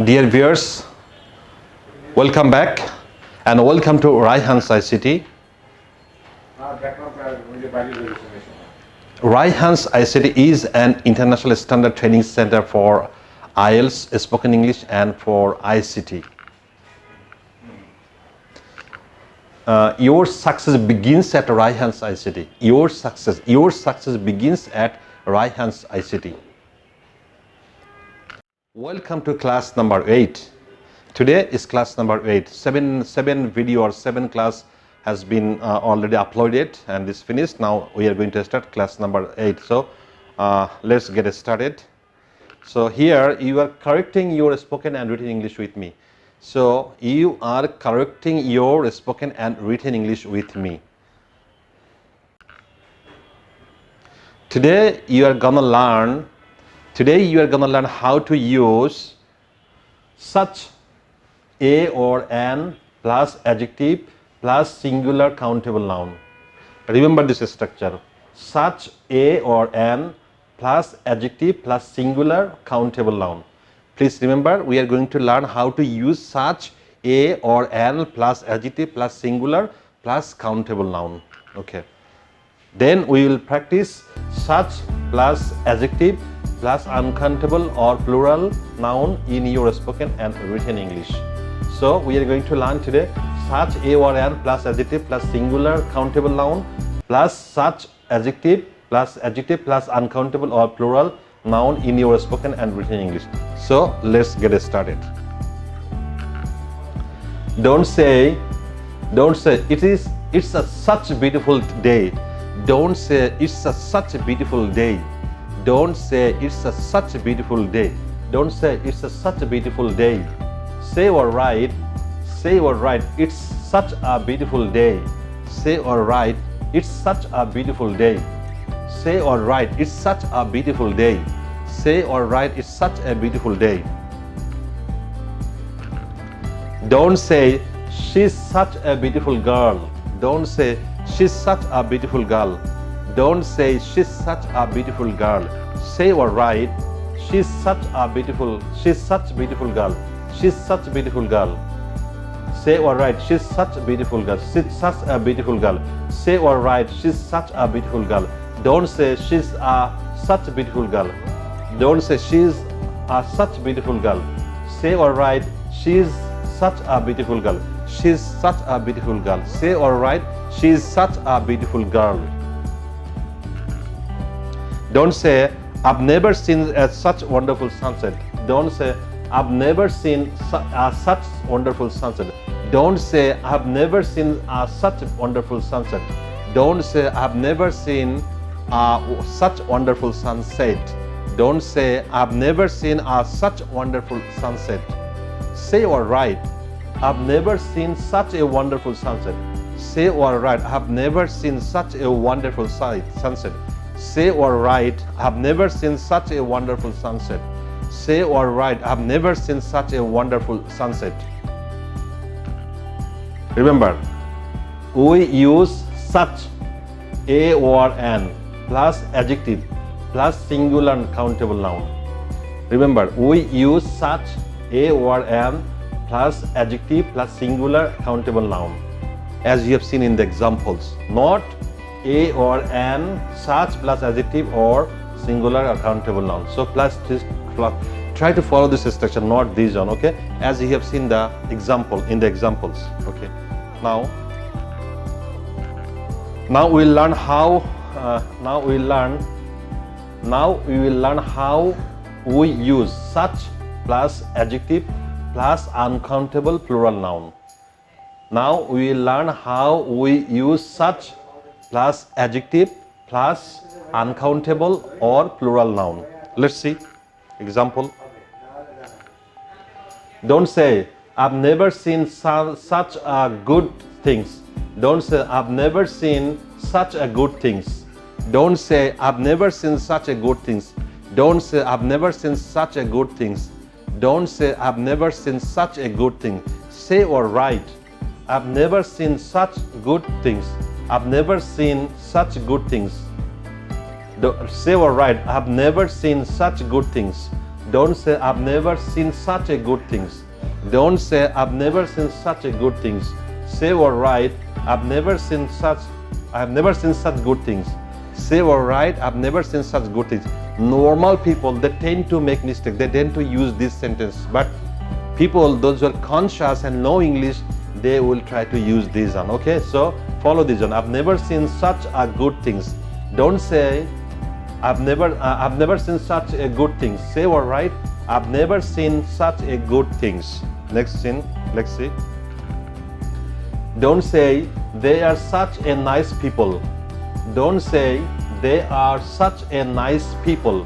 Dear viewers, welcome back and welcome to Rayhan's ICT. Rayhan's ICT is an international standard training center for IELTS, spoken English and for ICT. Your success begins at Rayhan's ICT. Your success begins at Rayhan's ICT. Welcome to class number 8. Today is class number 8. Seven video or 7 class has been already uploaded and is finished. Now we are going to start class number 8. So let's get started. So here you are correcting your spoken and written English with me. So you are correcting your spoken and written English with me. Today you are gonna learn how to use such, a or an plus adjective plus singular countable noun. Remember this structure. Such, a or an plus adjective plus singular countable noun. Please remember, we are going to learn how to use such, a or an plus adjective plus singular plus countable noun. Okay. Then we will practice such plus adjective plus uncountable or plural noun in your spoken and written English. So we are going to learn today such, a or an plus adjective plus singular countable noun plus such adjective plus uncountable or plural noun in your spoken and written English. So let's get started. Don't say it's such a beautiful day. Don't say it's such a beautiful day. Don't say it's such a beautiful day. Don't say it's such a beautiful day. Say or write, it's such a beautiful day. Say or write, it's such a beautiful day. Say or write, it's such a beautiful day. Say or write, it's such a beautiful day. Don't say she's such a beautiful girl. Don't say she's such a beautiful girl. Don't say she's such a beautiful girl. Say or write, she's such a beautiful girl. She's such a beautiful girl. Say or write, she's such a beautiful girl. She's such a beautiful girl. Say or write, she's such a beautiful girl. Don't say she's such a beautiful girl. Don't say she's such a beautiful girl. Say or write, she's such a beautiful girl. She's such a beautiful girl. Say or write, she's such a beautiful girl. Don't say I've never seen such wonderful sunset. Don't say I've never seen such wonderful sunset. Don't say I've never seen such wonderful sunset. Don't say I've never seen such wonderful sunset. Don't say I've never seen such wonderful sunset. Say or write, I've never seen such a wonderful sunset. Say or write, I've never seen such a wonderful sunset. Say or write, I've never seen such a wonderful sunset. Say or write, I've never seen such a wonderful sunset. Remember, we use such, a or an plus adjective plus singular and countable noun. Remember, we use such, a or an plus adjective plus singular countable noun, as you have seen in the examples, not a or an such plus adjective or singular or countable noun. So try to follow this structure, not this one, okay, as you have seen the example in the examples. Okay, now we will learn how we use such plus adjective plus uncountable plural noun. Now we will learn how we use such plus adjective plus uncountable or plural noun. Let's see example. Don't say I've never seen such a good things. Don't say I've never seen such a good things. Don't say I've never seen such a good things. Don't say I've never seen such a good things. Don't say I've never seen such a good thing. Say or write, I've never seen such good things. I've never seen such good things. Say or write, I've never seen such good things. Don't say I've never seen such a good things. Don't say I've never seen such a good things. Say or write I've never seen such good things. Say or write I've never seen such good things. Normal people, they tend to make mistakes. They tend to use this sentence. But people, those who are conscious and know English, they will try to use this one. Okay, so follow this one. I've never seen such a good things. Don't say I've never seen such a good thing. Say or write I've never seen such a good things. Let's see. Don't say they are such a nice people. Don't say they are such a nice people.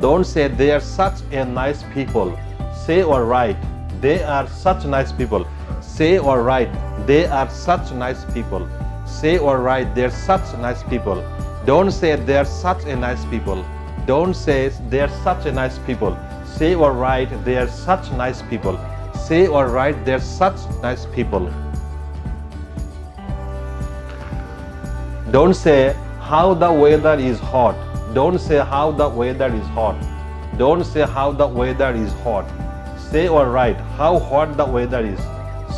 Don't say they are such a nice people. Say or write they are such nice people. Say or write they are such nice people. Say or write they're such nice people. Don't say they're such a nice people. Don't say they're such a nice people. Say or write they're such nice people. Say or write they're such nice people. Don't say how the weather is hot. Don't say how the weather is hot. Don't say how the weather is hot. Say or write how hot the weather is.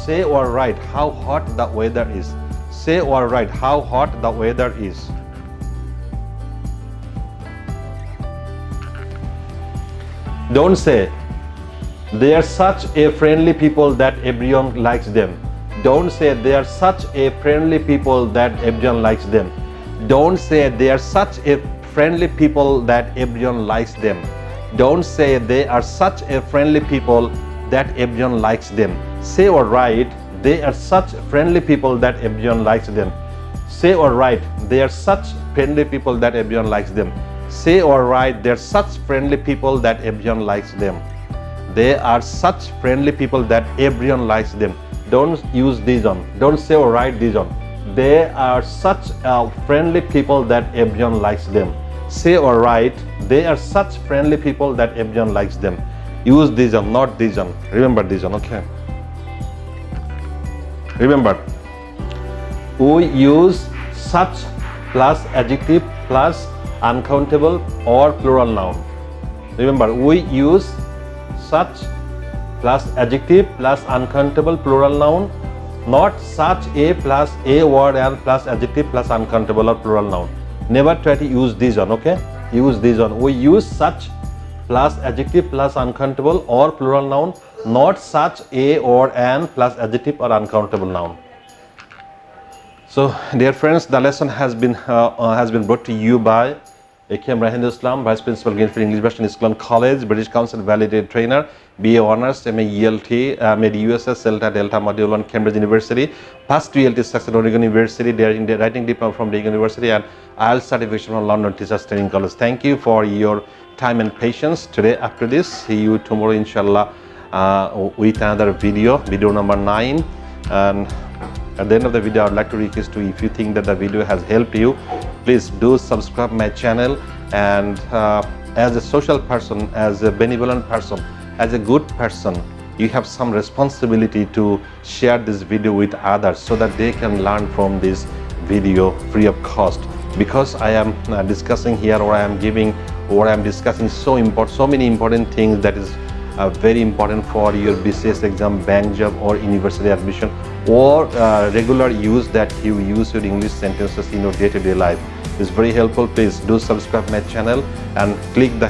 Say or write how hot the weather is. Say or write how hot the weather is. Don't say they are such a friendly people that everyone likes them. Don't say they are such a friendly people that everyone likes them. Don't say they are such a friendly people that everyone likes them. Don't say they are such a friendly people that everyone likes them. Say or write they are such friendly people that everyone likes them. Say or write they are such friendly people that everyone likes them. Say or write they are such friendly people that everyone likes them. They are such friendly people that everyone likes them. Don't use these on. Don't say or write these on. They are such friendly people that everyone likes them. Say or write they are such friendly people that everyone likes them. Use these on, not these on. Remember these on, okay? Remember, we use such plus adjective plus uncountable or plural noun. Remember, we use such plus adjective plus uncountable plural noun, not such a plus a word and plus adjective plus uncountable or plural noun. Never try to use these one, okay? Use these one. We use such plus adjective plus uncountable or plural noun, not such a or an plus adjective or uncountable noun. So, dear friends, the lesson has been brought to you by A.K.M. Rayhan Islam, Vice Principal, Greenfield English Western Islam College, British Council Validated Trainer, BA Honours, MA ELT, made USS, CELTA, Delta, Module 1, Cambridge University, past 2 ELT success at Oregon University, there in the writing diploma from Oregon University, and IELTS certification from London Teachers Training College. Thank you for your time and patience today. After this, see you tomorrow, inshallah, with another video number 9. And at the end of the video, I would like to request you, if you think that the video has helped you, please do subscribe my channel. And as a social person, as a benevolent person, as a good person, you have some responsibility to share this video with others so that they can learn from this video free of cost. Because I am discussing here, or I am giving, or I am discussing so many important things that is very important for your BCS exam, bank job, or university admission, or regular use that you use your English sentences in your day-to-day life. It's very helpful. Please do subscribe my channel and click the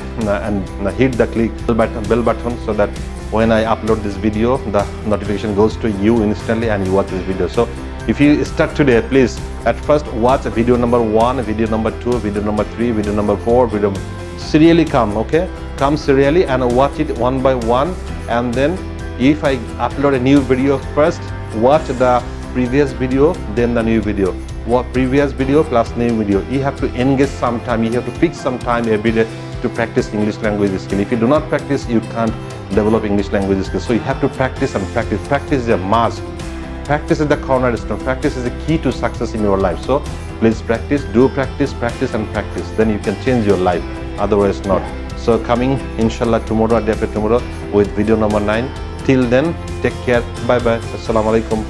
hit the bell button so that when I upload this video, the notification goes to you instantly and you watch this video. So if you start today, please at first watch video number 1, video number 2, video number 3, video number 4, video serially come, okay? Come serially and watch it one by one, and then if I upload a new video, first watch the previous video, then the new video. What previous video plus new video. You have to engage some time, you have to fix some time every day to practice English language skill. If you do not practice, you can't develop English language skills. So you have to practice and practice. Practice is a must. Practice is the cornerstone. Practice is the key to success in your life. So please practice, do practice, practice and practice. Then you can change your life. Otherwise not. So coming inshallah tomorrow or day after tomorrow with video number 9. Till then, take care. Bye bye. Assalamu alaikum.